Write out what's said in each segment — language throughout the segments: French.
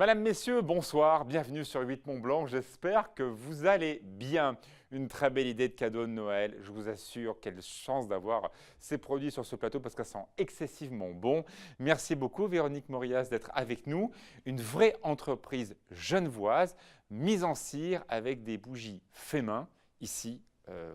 Madame, Messieurs, bonsoir, bienvenue sur 8 Mont Blanc. J'espère que vous allez bien. Une très belle idée de cadeau de Noël. Je vous assure, quelle chance d'avoir ces produits sur ce plateau parce qu'elles sont excessivement bons. Merci beaucoup Véronique Morias d'être avec nous. Une vraie entreprise genevoise, mise en cire avec des bougies fait main. Ici,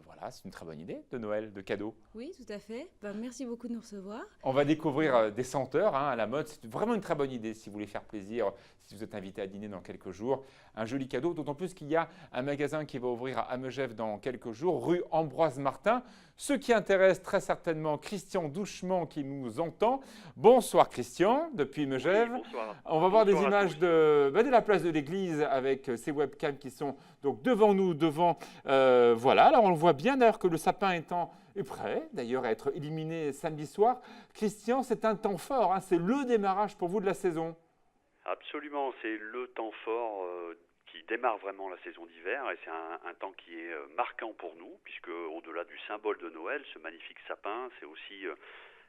voilà, c'est une très bonne idée de Noël, de cadeau. Oui, tout à fait. Merci beaucoup de nous recevoir. On va découvrir des senteurs à la mode. C'est vraiment une très bonne idée si vous voulez faire plaisir, si vous êtes invité à dîner dans quelques jours. Un joli cadeau, d'autant plus qu'il y a un magasin qui va ouvrir à Megève dans quelques jours, rue Ambroise Martin. Ce qui intéresse très certainement Christian Douchement qui nous entend. Bonsoir Christian, depuis Megève. Oui, bonsoir. On va voir des Bonsoir à images tous. de la place de l'église avec ces webcams qui sont donc devant nous, voilà, alors on le voit bien d'ailleurs que le sapin est prêt d'ailleurs à être illuminé samedi soir. Christian, c'est un temps fort, hein, c'est le démarrage pour vous de la saison. Absolument, c'est le temps fort qui démarre vraiment la saison d'hiver et c'est un temps qui est marquant pour nous puisque au-delà du symbole de Noël, ce magnifique sapin, c'est aussi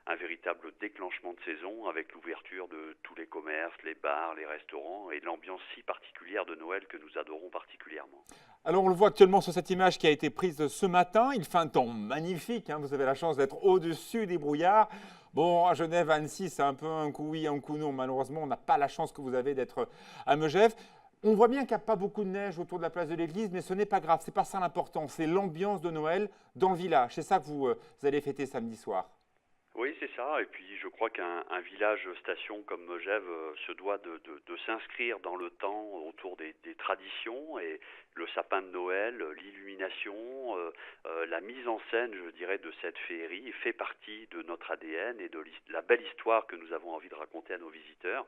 un véritable déclenchement de saison avec l'ouverture de tous les commerces, les bars, les restaurants et l'ambiance si particulière de Noël que nous adorons particulièrement. Alors on le voit actuellement sur cette image qui a été prise ce matin, il fait un temps magnifique, hein, vous avez la chance d'être au-dessus des brouillards. Bon, à Genève, à Annecy, c'est un peu un coup oui, un coup non. Malheureusement, on n'a pas la chance que vous avez d'être à Megève. On voit bien qu'il n'y a pas beaucoup de neige autour de la place de l'église, mais ce n'est pas grave, c'est pas ça l'important. C'est l'ambiance de Noël dans le village. C'est ça que vous allez fêter samedi soir. Oui, c'est ça. Et puis, je crois qu'un village-station comme Megève se doit de s'inscrire dans le temps autour des traditions et le sapin de Noël, l'illumination, la mise en scène, je dirais, de cette féerie fait partie de notre ADN et de la belle histoire que nous avons envie de raconter à nos visiteurs.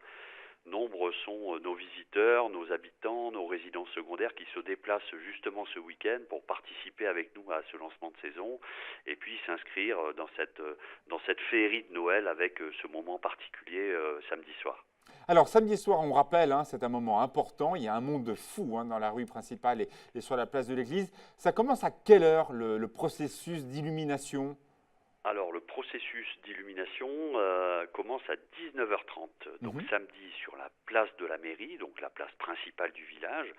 Nombreux sont nos visiteurs, nos habitants, nos résidents secondaires qui se déplacent justement ce week-end pour participer avec nous à ce lancement de saison et puis s'inscrire dans cette féerie de Noël avec ce moment particulier samedi soir. Alors samedi soir, on rappelle, hein, c'est un moment important. Il y a un monde de fous hein, dans la rue principale et sur la place de l'église. Ça commence à quelle heure le processus d'illumination ? Alors le processus d'illumination commence à 19h30, donc samedi sur la place de la mairie, donc la place principale du village.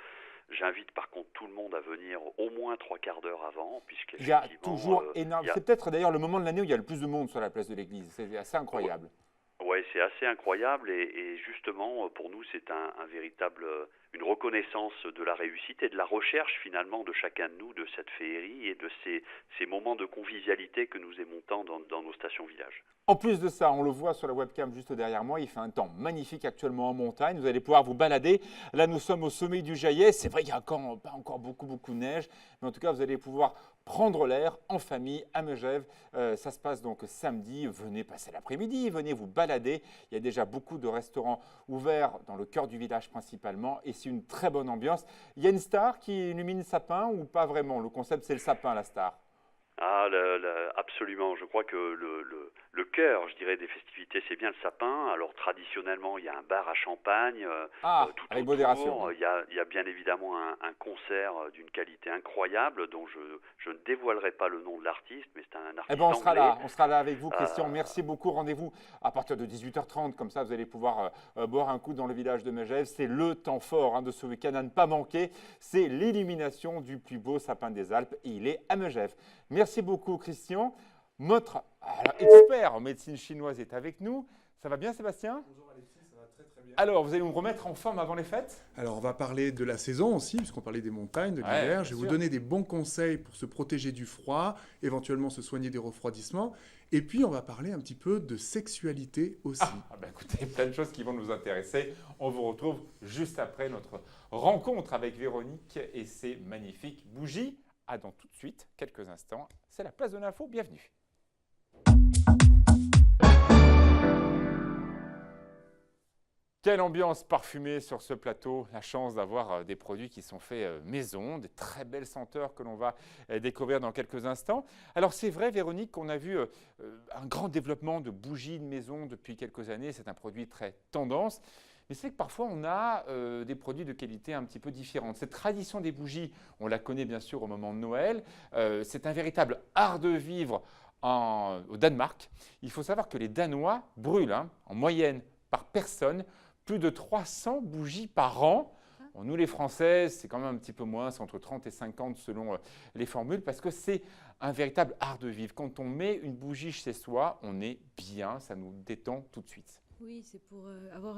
J'invite par contre tout le monde à venir au moins 3/4 d'heure avant, Il y a toujours énorme. C'est peut-être d'ailleurs le moment de l'année où il y a le plus de monde sur la place de l'église. C'est assez incroyable. Oui, c'est assez incroyable et justement pour nous c'est un véritable une reconnaissance de la réussite et de la recherche finalement de chacun de nous de cette féerie et de ces moments de convivialité que nous aimons tant dans nos stations villages. En plus de ça, on le voit sur la webcam juste derrière moi, il fait un temps magnifique actuellement en montagne. Vous allez pouvoir vous balader. Là, nous sommes au sommet du Jaillet. C'est vrai qu'il n'y a pas encore beaucoup de neige, mais en tout cas, vous allez pouvoir prendre l'air en famille à Megève. Ça se passe donc samedi. Venez passer l'après-midi, venez vous balader. Il y a déjà beaucoup de restaurants ouverts dans le cœur du village principalement et c'est une très bonne ambiance. Il y a une star qui illumine le sapin ou pas vraiment? Le concept, c'est le sapin, la star. Ah, absolument. Je crois que le cœur, je dirais, des festivités, c'est bien le sapin. Alors, traditionnellement, il y a un bar à champagne tout avec autour. modération. Il y a bien évidemment un concert d'une qualité incroyable dont je ne dévoilerai pas le nom de l'artiste, mais c'est un artiste Eh ben, anglais. on sera là avec vous, Christian. Merci beaucoup. Rendez-vous à partir de 18h30. Comme ça, vous allez pouvoir boire un coup dans le village de Megève. C'est le temps fort hein, de ce week-end à ne pas manquer. C'est l'illumination du plus beau sapin des Alpes et il est à Megève. Merci beaucoup, Christian. Notre expert en médecine chinoise est avec nous. Ça va bien, Sébastien? Bonjour Alexis, ça va très bien. Alors, vous allez nous remettre en forme avant les fêtes? Alors, on va parler de la saison aussi, puisqu'on parlait des montagnes, de l'hiver. Je vais vous donner des bons conseils pour se protéger du froid, éventuellement se soigner des refroidissements. Et puis, on va parler un petit peu de sexualité aussi. Écoutez, plein de choses qui vont nous intéresser. On vous retrouve juste après notre rencontre avec Véronique et ses magnifiques bougies. À dans tout de suite, quelques instants. C'est la place de l'info. Bienvenue. Quelle ambiance parfumée sur ce plateau. La chance d'avoir des produits qui sont faits maison, des très belles senteurs que l'on va découvrir dans quelques instants. Alors c'est vrai, Véronique, qu'on a vu un grand développement de bougies de maison depuis quelques années. C'est un produit très tendance. Mais c'est que parfois, on a des produits de qualité un petit peu différente. Cette tradition des bougies, on la connaît bien sûr au moment de Noël. C'est un véritable art de vivre au Danemark. Il faut savoir que les Danois brûlent en moyenne par personne plus de 300 bougies par an. Bon, nous, les Français, c'est quand même un petit peu moins, c'est entre 30 et 50 selon les formules, parce que c'est un véritable art de vivre. Quand on met une bougie chez soi, on est bien, ça nous détend tout de suite. Oui, c'est pour avoir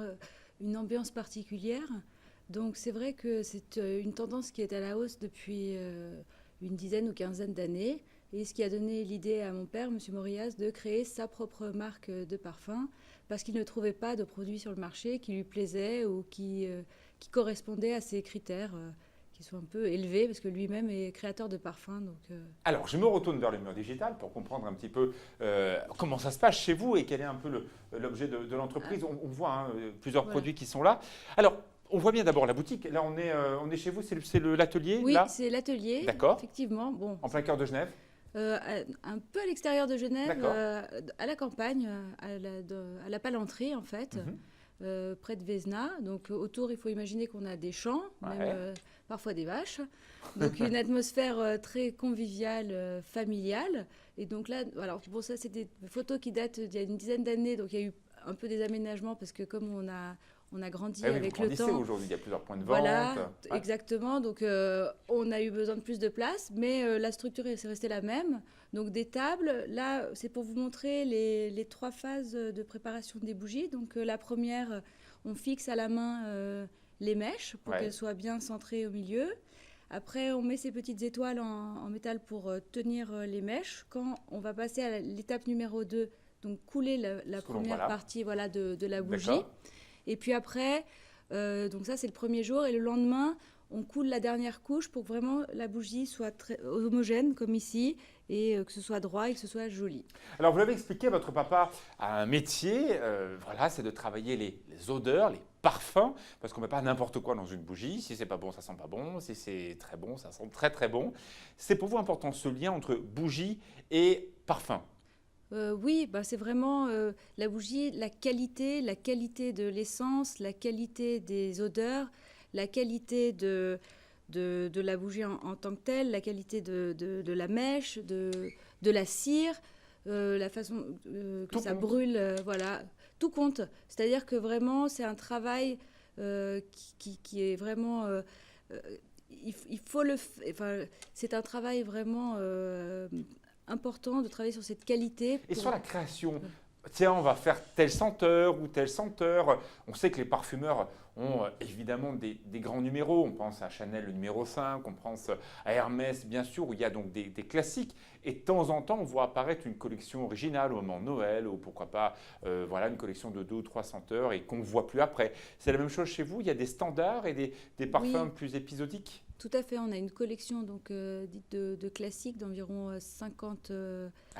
une ambiance particulière. Donc c'est vrai que c'est une tendance qui est à la hausse depuis une dizaine ou quinzaine d'années. Et ce qui a donné l'idée à mon père, M. Morias, de créer sa propre marque de parfum, parce qu'il ne trouvait pas de produits sur le marché qui lui plaisaient ou qui correspondaient à ses critères, qui sont un peu élevés, parce que lui-même est créateur de parfums. Alors, je me retourne vers le mur digital pour comprendre un petit peu comment ça se passe chez vous et quel est un peu l'objet de l'entreprise. On voit plusieurs produits qui sont là. Alors, on voit bien d'abord la boutique. Là, on est chez vous, c'est l'atelier. Oui, là c'est l'atelier. D'accord. Effectivement. Bon, en plein cœur de Genève. Un peu à l'extérieur de Genève, à la campagne, à la Palanterie en fait, près de Vesna. Donc autour, il faut imaginer qu'on a des champs, même parfois des vaches. Donc une atmosphère très conviviale, familiale. Et donc là, alors bon, ça c'est des photos qui datent d'il y a une dizaine d'années. Donc il y a eu un peu des aménagements parce que comme on a grandi avec le temps. Aujourd'hui, il y a plusieurs points de vente. Voilà, exactement. Donc, on a eu besoin de plus de place, mais la structure est restée la même. Donc, des tables. Là, c'est pour vous montrer les 3 phases de préparation des bougies. Donc, la première, on fixe à la main les mèches pour qu'elles soient bien centrées au milieu. Après, on met ces petites étoiles en métal pour tenir les mèches. Quand on va passer à l'étape numéro 2, donc couler la première partie de la bougie. Et puis après, donc ça c'est le premier jour, et le lendemain, on coule la dernière couche pour que vraiment la bougie soit très homogène comme ici, et que ce soit droit et que ce soit joli. Alors vous l'avez expliqué, votre papa a un métier, c'est de travailler les odeurs, les parfums, parce qu'on ne met pas n'importe quoi dans une bougie. Si c'est pas bon, ça sent pas bon. Si c'est très bon, ça sent très très bon. C'est pour vous important ce lien entre bougie et parfum? Oui, c'est vraiment la bougie, la qualité de l'essence, la qualité des odeurs, la qualité de la bougie en tant que telle, la qualité de la mèche, de la cire, la façon que ça brûle, tout compte. C'est-à-dire que vraiment, c'est un travail qui est vraiment... c'est un travail vraiment... important de travailler sur cette qualité. Et sur la création, tiens, on va faire telle senteur ou telle senteur. On sait que les parfumeurs ont évidemment des grands numéros. On pense à Chanel, le numéro 5, on pense à Hermès, bien sûr, où il y a donc des classiques. Et de temps en temps, on voit apparaître une collection originale au moment de Noël, ou pourquoi pas une collection de 2 ou 3 senteurs et qu'on ne voit plus après. C'est la même chose chez vous? Il y a des standards et des parfums plus épisodiques? Tout à fait, on a une collection dite de classiques d'environ 50...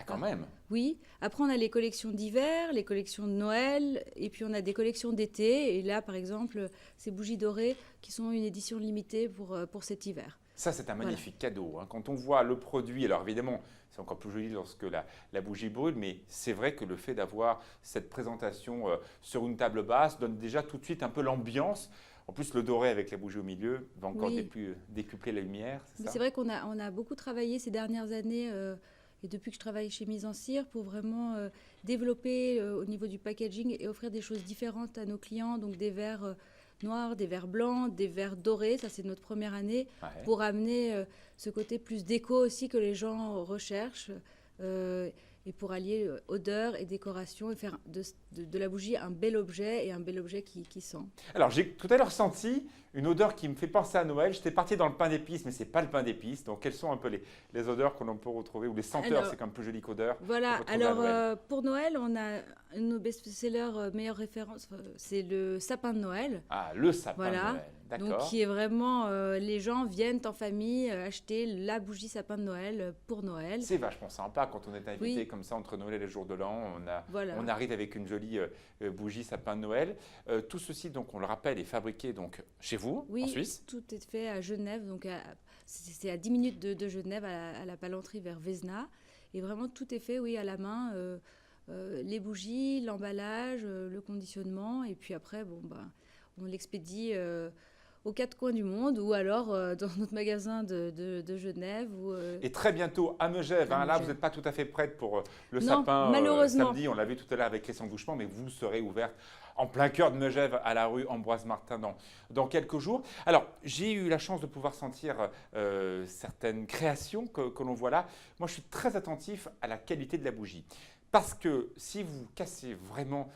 quand même. Oui, après on a les collections d'hiver, les collections de Noël, et puis on a des collections d'été. Et là, par exemple, ces bougies dorées qui sont une édition limitée pour cet hiver. Ça, c'est un magnifique cadeau. Quand on voit le produit, alors évidemment, c'est encore plus joli lorsque la bougie brûle, mais c'est vrai que le fait d'avoir cette présentation sur une table basse donne déjà tout de suite un peu l'ambiance. En plus, le doré avec la bougie au milieu va encore décupler la lumière. C'est vrai qu'on a beaucoup travaillé ces dernières années, et depuis que je travaille chez Mise en Cire, pour vraiment développer au niveau du packaging et offrir des choses différentes à nos clients, donc des verres noirs, des verres blancs, des verres dorés. Ça, c'est notre première année, pour amener ce côté plus déco aussi que les gens recherchent. Et pour allier odeur et décoration et faire de la bougie un bel objet, et un bel objet qui sent. Alors, j'ai tout à l'heure senti une odeur qui me fait penser à Noël. J'étais parti dans le pain d'épices, mais ce n'est pas le pain d'épices. Donc, quelles sont un peu les odeurs que l'on peut retrouver, ou les senteurs? C'est quand même plus joli qu'odeur. Voilà, alors pour Noël, on a un de nos best-sellers, meilleure référence, c'est le sapin de Noël. Ah, le sapin de Noël. D'accord. Donc, qui est vraiment, les gens viennent en famille acheter la bougie sapin de Noël pour Noël. C'est vachement sympa quand on est invité comme ça entre Noël et le jour de l'an. On arrive avec une jolie bougie sapin de Noël. Tout ceci, donc, on le rappelle, est fabriqué donc chez vous, en Suisse. Tout est fait à Genève. Donc c'est à 10 minutes de Genève, à la Palanterie vers Vesna. Et vraiment, tout est fait, à la main. Les bougies, l'emballage, le conditionnement. Et puis après, on l'expédie aux quatre coins du monde ou alors dans notre magasin de Genève. Et très bientôt à Megève. Là, vous n'êtes pas tout à fait prête pour le Non, sapin malheureusement. samedi. On l'a vu tout à l'heure avec les Douchement, mais vous serez ouverte en plein cœur de Megève à la rue Ambroise Martin dans quelques jours. Alors, j'ai eu la chance de pouvoir sentir certaines créations que l'on voit là. Moi, je suis très attentif à la qualité de la bougie. Parce que si vous cassez vraiment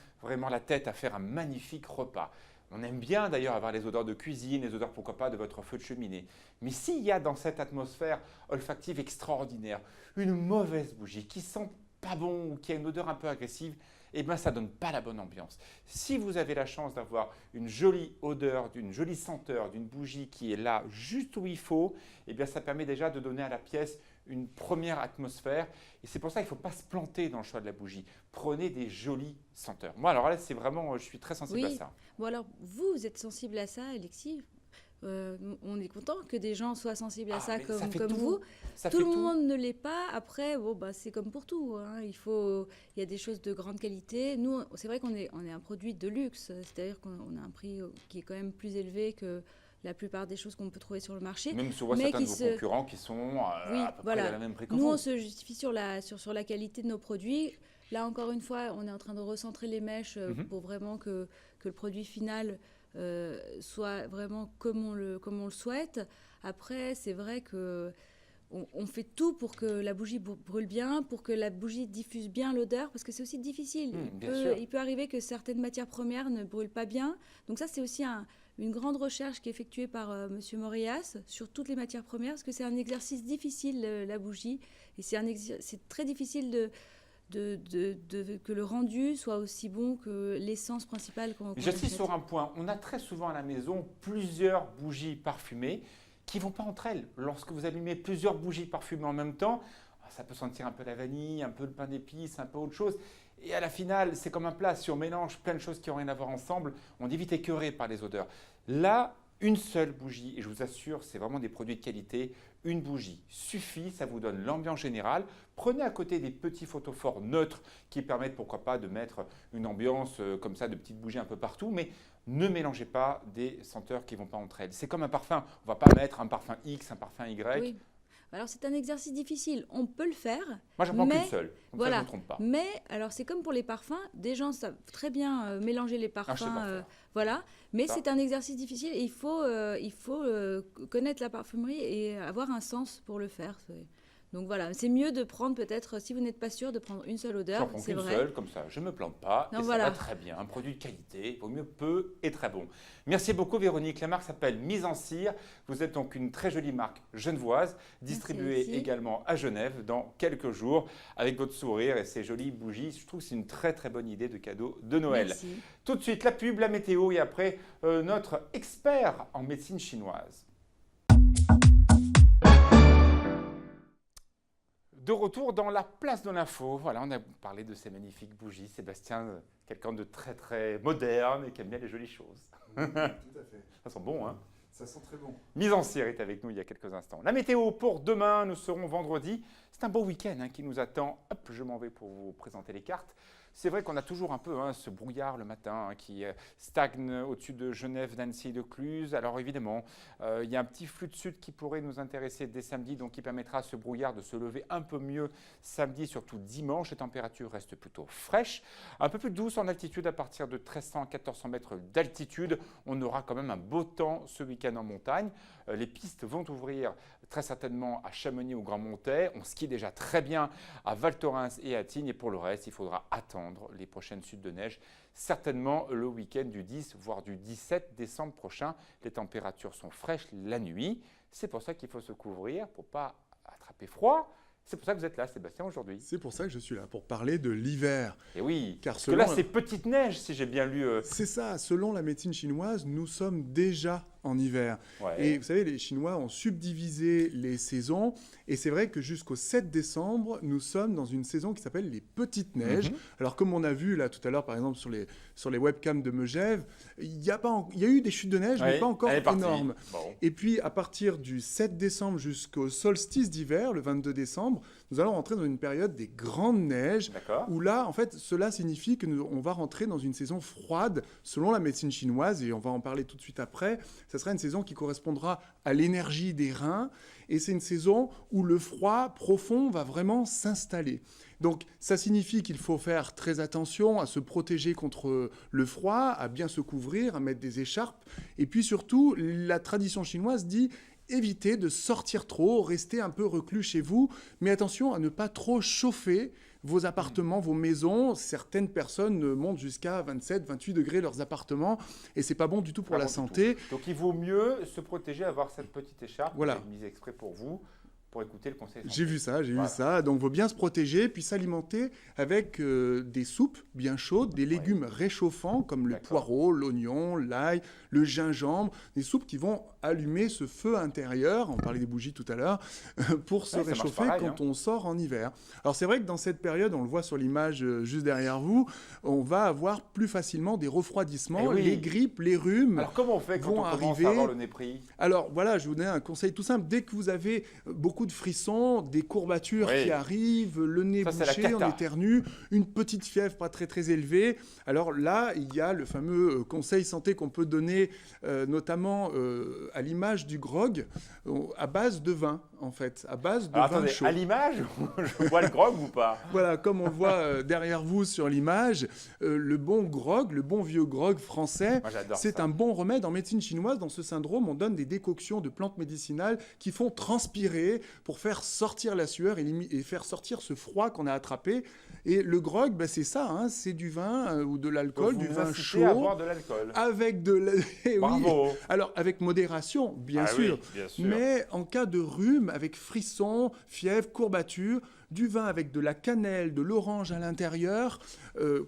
la tête à faire un magnifique repas, on aime bien d'ailleurs avoir les odeurs de cuisine, les odeurs pourquoi pas de votre feu de cheminée. Mais s'il y a dans cette atmosphère olfactive extraordinaire une mauvaise bougie qui sent pas bon ou qui a une odeur un peu agressive, eh bien ça ne donne pas la bonne ambiance. Si vous avez la chance d'avoir une jolie odeur, d'une jolie senteur, d'une bougie qui est là juste où il faut, eh bien ça permet déjà de donner à la pièce une première atmosphère. Et c'est pour ça qu'il ne faut pas se planter dans le choix de la bougie. Prenez des jolies senteurs. Moi, alors là, c'est vraiment, je suis très sensible à ça. Bon, alors, vous êtes sensible à ça, Alexis. On est content que des gens soient sensibles à ça comme vous. Tout le monde ne l'est pas. Après, c'est comme pour tout. Il y a des choses de grande qualité. Nous, c'est vrai qu'on est un produit de luxe. C'est-à-dire qu'on a un prix qui est quand même plus élevé que la plupart des choses qu'on peut trouver sur le marché. Même si on voit certains de vos concurrents qui sont à peu près à la même prix que vous. Nous, on se justifie sur la qualité de nos produits. Là, encore une fois, on est en train de recentrer les mèches pour vraiment que le produit final soit vraiment comme on le souhaite. Après, c'est vrai que on fait tout pour que la bougie brûle bien, pour que la bougie diffuse bien l'odeur, parce que c'est aussi difficile. Il peut arriver que certaines matières premières ne brûlent pas bien. Donc ça, c'est aussi une grande recherche qui est effectuée par Monsieur Morias sur toutes les matières premières, parce que c'est un exercice difficile, la bougie. Et c'est très difficile que le rendu soit aussi bon que l'essence principale qu'on J'insiste sur un point. On a très souvent à la maison plusieurs bougies parfumées qui ne vont pas entre elles. Lorsque vous allumez plusieurs bougies parfumées en même temps, ça peut sentir un peu la vanille, un peu le pain d'épices, un peu autre chose. Et à la finale, c'est comme un plat. Si on mélange plein de choses qui n'ont rien à voir ensemble, on est vite écœuré par les odeurs. Là, une seule bougie, et je vous assure, c'est vraiment des produits de qualité. Une bougie suffit, ça vous donne l'ambiance générale. Prenez à côté des petits photophores neutres qui permettent, pourquoi pas, de mettre une ambiance comme ça, de petites bougies un peu partout. Mais ne mélangez pas des senteurs qui ne vont pas entre elles. C'est comme un parfum. On ne va pas mettre un parfum X, un parfum Y. Oui. Alors, c'est un exercice difficile. On peut le faire. Moi, j'en prends qu'une seule. Comme ça, je ne me trompe pas. Mais, alors, c'est comme pour les parfums. Des gens savent très bien mélanger les parfums. Voilà. Mais c'est un exercice difficile. Et il faut connaître la parfumerie et avoir un sens pour le faire. Donc voilà, c'est mieux de prendre peut-être, si vous n'êtes pas sûr, de prendre une seule odeur. J'en prends qu'une seule, comme ça, je ne me plante pas. Ça va très bien. Un produit de qualité, il vaut mieux peu et très bon. Merci beaucoup Véronique. La marque s'appelle Mise en Cire. Vous êtes donc une très jolie marque genevoise, distribuée également à Genève dans quelques jours, avec votre sourire et ces jolies bougies. Je trouve que c'est une très très bonne idée de cadeau de Noël. Merci. Tout de suite, la pub, la météo et après, notre expert en médecine chinoise. De retour dans la place de l'info. Voilà, on a parlé de ces magnifiques bougies. Sébastien, quelqu'un de très très moderne et qui aime bien les jolies choses. Tout à fait. Ça sent bon, hein? Ça sent très bon. Mise en Cire est avec nous il y a quelques instants. La météo pour demain, nous serons vendredi. C'est un beau week-end qui nous attend. Hop, je m'en vais pour vous présenter les cartes. C'est vrai qu'on a toujours un peu ce brouillard le matin qui stagne au-dessus de Genève, d'Annecy et de Cluse. Alors évidemment, il y a un petit flux de sud qui pourrait nous intéresser dès samedi, donc qui permettra à ce brouillard de se lever un peu mieux samedi, surtout dimanche. Les températures restent plutôt fraîches, un peu plus douces en altitude à partir de 1300 à 1400 mètres d'altitude. On aura quand même un beau temps ce week-end en montagne. Les pistes vont ouvrir très certainement à Chamonix ou Grand Montet. On skie déjà très bien à Val Thorens et à Tignes. Et pour le reste, il faudra attendre les prochaines chutes de neige, certainement le week-end du 10 voire du 17 décembre prochain. Les températures sont fraîches la nuit. C'est pour ça qu'il faut se couvrir pour ne pas attraper froid. C'est pour ça que vous êtes là, Sébastien, aujourd'hui. C'est pour ça que je suis là, pour parler de l'hiver. Et oui, car parce que là, c'est petite neige, si j'ai bien lu. C'est ça, selon la médecine chinoise, nous sommes déjà en hiver. Ouais. Et vous savez, les Chinois ont subdivisé les saisons. Et c'est vrai que jusqu'au 7 décembre, nous sommes dans une saison qui s'appelle les petites neiges. Alors, comme on a vu là tout à l'heure, par exemple, sur les webcams de Megève, il y a eu des chutes de neige, mais pas encore énormes. Bon. Et puis, à partir du 7 décembre jusqu'au solstice d'hiver, le 22 décembre, nous allons rentrer dans une période des grandes neiges, D'accord. où là, en fait, cela signifie qu'on va rentrer dans une saison froide, selon la médecine chinoise, et on va en parler tout de suite après. Ça sera une saison qui correspondra à l'énergie des reins, et c'est une saison où le froid profond va vraiment s'installer. Donc, ça signifie qu'il faut faire très attention à se protéger contre le froid, à bien se couvrir, à mettre des écharpes. Et puis surtout, la tradition chinoise dit évitez de sortir trop, restez un peu reclus chez vous, mais attention à ne pas trop chauffer vos appartements, vos maisons. Certaines personnes montent jusqu'à 27, 28 degrés leurs appartements et c'est pas bon du tout pour la santé. Donc il vaut mieux se protéger, avoir cette petite écharpe Voilà. que j'ai mise exprès pour vous, pour écouter le conseil. J'ai vu ça. Voilà. Donc, il faut bien se protéger, puis s'alimenter avec des soupes bien chaudes, des légumes réchauffants comme le D'accord. poireau, l'oignon, l'ail, le gingembre, des soupes qui vont allumer ce feu intérieur, on parlait des bougies tout à l'heure, pour se Ouais, ça marche réchauffer pareil, quand on sort en hiver. Alors c'est vrai que dans cette période, on le voit sur l'image juste derrière vous, on va avoir plus facilement des refroidissements, Eh oui. les grippes, les rhumes. Alors comment on fait quand vont on commence arriver. à avoir le nez pris? Alors voilà, je vous donne un conseil tout simple. Dès que vous avez beaucoup de frissons, des courbatures Oui. qui arrivent, le nez Ça, c'est la bouché, on cata. éternue, une petite fièvre pas très très élevée, alors là, il y a le fameux conseil santé qu'on peut donner, notamment à l'image du grog, à base de vin, en fait, à base de Alors vin attendez, chaud. à l'image, je vois le grog ou pas? Voilà, comme on le voit derrière vous sur l'image, le bon grog, le bon vieux grog français, Moi j'adore c'est ça. un bon remède en médecine chinoise. Dans ce syndrome, on donne des décoctions de plantes médicinales qui font transpirer pour faire sortir la sueur et faire sortir ce froid qu'on a attrapé. Et le grog, ben, c'est ça, hein, c'est du vin ou de l'alcool, Donc, du vous vin incitez chaud. à boire de l'alcool. Avec de la... Eh oui. Bravo. Alors, avec modération, bien Ah sûr. oui, bien sûr. Mais en cas de rhume, avec frisson, fièvre, courbature, du vin avec de la cannelle, de l'orange à l'intérieur,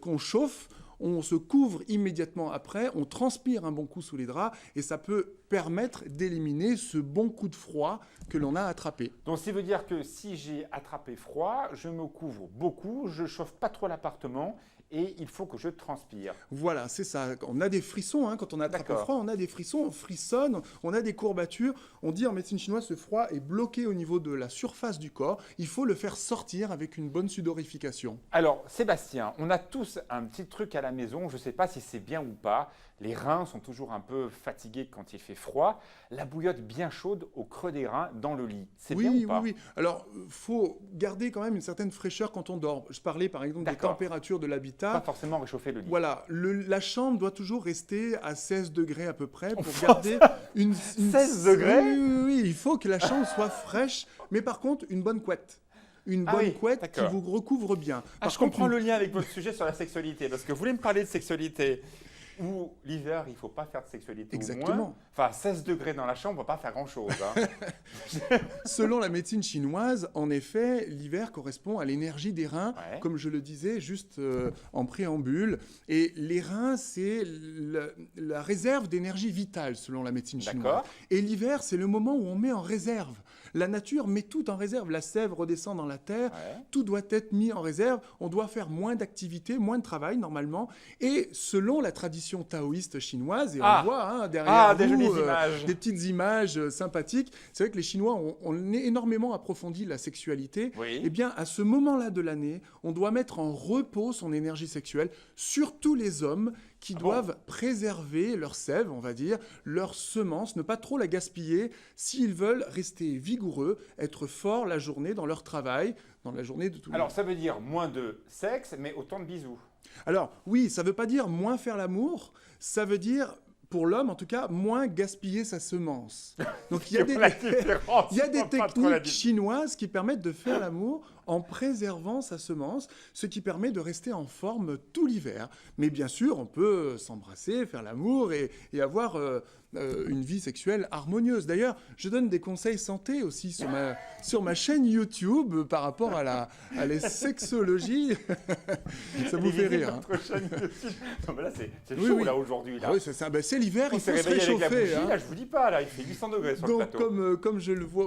qu'on chauffe, on se couvre immédiatement après, on transpire un bon coup sous les draps et ça peut permettre d'éliminer ce bon coup de froid que l'on a attrapé. Donc, ça veut dire que si j'ai attrapé froid, je me couvre beaucoup, je chauffe pas trop l'appartement et il faut que je transpire. Voilà, c'est ça. On a des frissons, hein, quand on attrape le D'accord. froid, on a des frissons, on frissonne, on a des courbatures. On dit en médecine chinoise, ce froid est bloqué au niveau de la surface du corps. Il faut le faire sortir avec une bonne sudorification. Alors, Sébastien, on a tous un petit truc à la maison, je ne sais pas si c'est bien ou pas. Les reins sont toujours un peu fatigués quand il fait froid. La bouillotte bien chaude au creux des reins dans le lit, c'est bien ou pas? Oui. Alors, faut garder quand même une certaine fraîcheur quand on dort. Je parlais par exemple des D'accord. températures de Pas l'habitat. forcément réchauffer le lit. Voilà, la chambre doit toujours rester à 16 degrés à peu près pour garder une 16 degrés? Oui, il faut que la chambre soit fraîche, mais par contre, une bonne couette. Une Ah bonne oui, couette qui d'accord. vous recouvre bien. Ah, Par je contre, comprends le lien avec votre sujet sur la sexualité, parce que vous voulez me parler de sexualité. Ou l'hiver, il ne faut pas faire de sexualité au Exactement. moins. Enfin, 16 degrés dans la chambre, on ne va pas faire grand-chose. Hein. selon la médecine chinoise, en effet, l'hiver correspond à l'énergie des reins, Ouais. comme je le disais juste en préambule. Et les reins, c'est la réserve d'énergie vitale, selon la médecine chinoise. D'accord. Et l'hiver, c'est le moment où on met en réserve. La nature met tout en réserve. La sève redescend dans la terre. Ouais. Tout doit être mis en réserve. On doit faire moins d'activité, moins de travail normalement. Et selon la tradition taoïste chinoise, et on Ah. le voit hein, derrière Des vous, jolies images. des petites images sympathiques. C'est vrai que les Chinois ont énormément approfondi la sexualité. Oui. Eh bien, à ce moment-là de l'année, on doit mettre en repos son énergie sexuelle, surtout les hommes qui Ah doivent préserver leur sève, on va dire, leur semence, ne pas trop la gaspiller s'ils veulent rester vigoureux, être forts la journée dans leur travail, dans la journée de tous les Alors, ça veut dire moins de sexe, mais autant de bisous. Alors, oui, ça ne veut pas dire moins faire l'amour, ça veut dire, pour l'homme en tout cas, moins gaspiller sa semence. Donc, il y a des, La différence, il y a je des vois pas trop la techniques différence. chinoises qui permettent de faire l'amour en préservant sa semence, ce qui permet de rester en forme tout l'hiver. Mais bien sûr, on peut s'embrasser, faire l'amour et avoir une vie sexuelle harmonieuse. D'ailleurs, je donne des conseils santé aussi sur ma chaîne YouTube par rapport à la sexologie. Ça vous fait rire. Hein. Votre chaîne YouTube. Non, mais là, c'est Oui, chaud, oui. là, aujourd'hui. Là. Ah oui, c'est ça. Ben, c'est l'hiver, On il s'est faut se réveillé avec la réchauffer. bougie, Hein. là, je vous dis pas, là, il fait 800 degrés sur le Donc, plateau.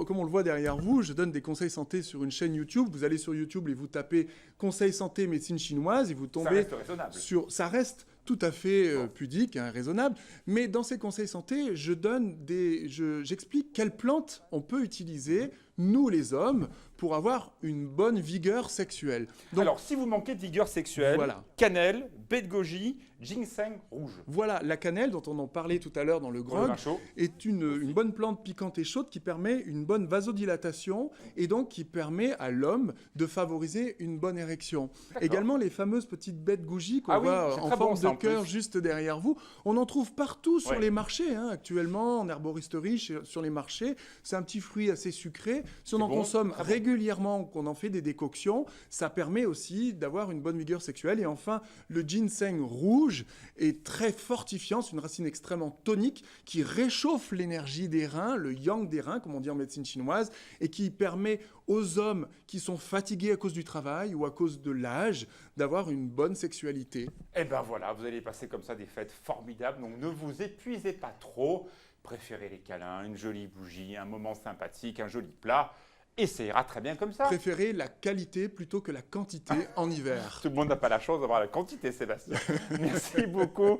comme on le voit derrière vous, je donne des conseils santé sur une chaîne YouTube. Vous allez sur YouTube et vous tapez conseils santé médecine chinoise et vous Ça tombez reste raisonnable. ça reste tout à fait pudique, hein, raisonnable. Mais dans ces conseils santé, j'explique quelles plantes on peut utiliser, nous les hommes, pour avoir une bonne vigueur sexuelle. Donc, alors, si vous manquez de vigueur sexuelle, voilà. cannelle, baie de goji, ginseng rouge. Voilà, la cannelle, dont on en parlait tout à l'heure dans le Pour le grog, vin chaud. est une bonne plante piquante et chaude qui permet une bonne vasodilatation et donc qui permet à l'homme de favoriser une bonne érection. D'accord. Également, les fameuses petites baies de goji qu'on Ah oui, voit c'est en très bon, forme ça, en de cœur plus. juste derrière vous, on en trouve partout sur Ouais. les marchés, hein, actuellement, en herboristerie, sur les marchés. C'est un petit fruit assez sucré. Si on C'est en bon, consomme très bon. régulièrement, qu'on en fait des décoctions, ça permet aussi d'avoir une bonne vigueur sexuelle. Et enfin, le ginseng rouge est très fortifiant, c'est une racine extrêmement tonique qui réchauffe l'énergie des reins, le yang des reins, comme on dit en médecine chinoise, et qui permet aux hommes qui sont fatigués à cause du travail ou à cause de l'âge d'avoir une bonne sexualité. Et ben voilà, vous allez passer comme ça des fêtes formidables, donc ne vous épuisez pas trop. Préférez les câlins, une jolie bougie, un moment sympathique, un joli plat. Et ça ira très bien comme ça. Préférez la qualité plutôt que la quantité en hiver. Tout le monde n'a pas la chance d'avoir la quantité, Sébastien. Merci beaucoup.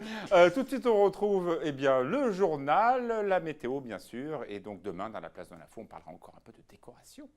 Tout de suite, on retrouve le journal, la météo, bien sûr. Et donc demain, dans la place de l'info, on parlera encore un peu de décoration.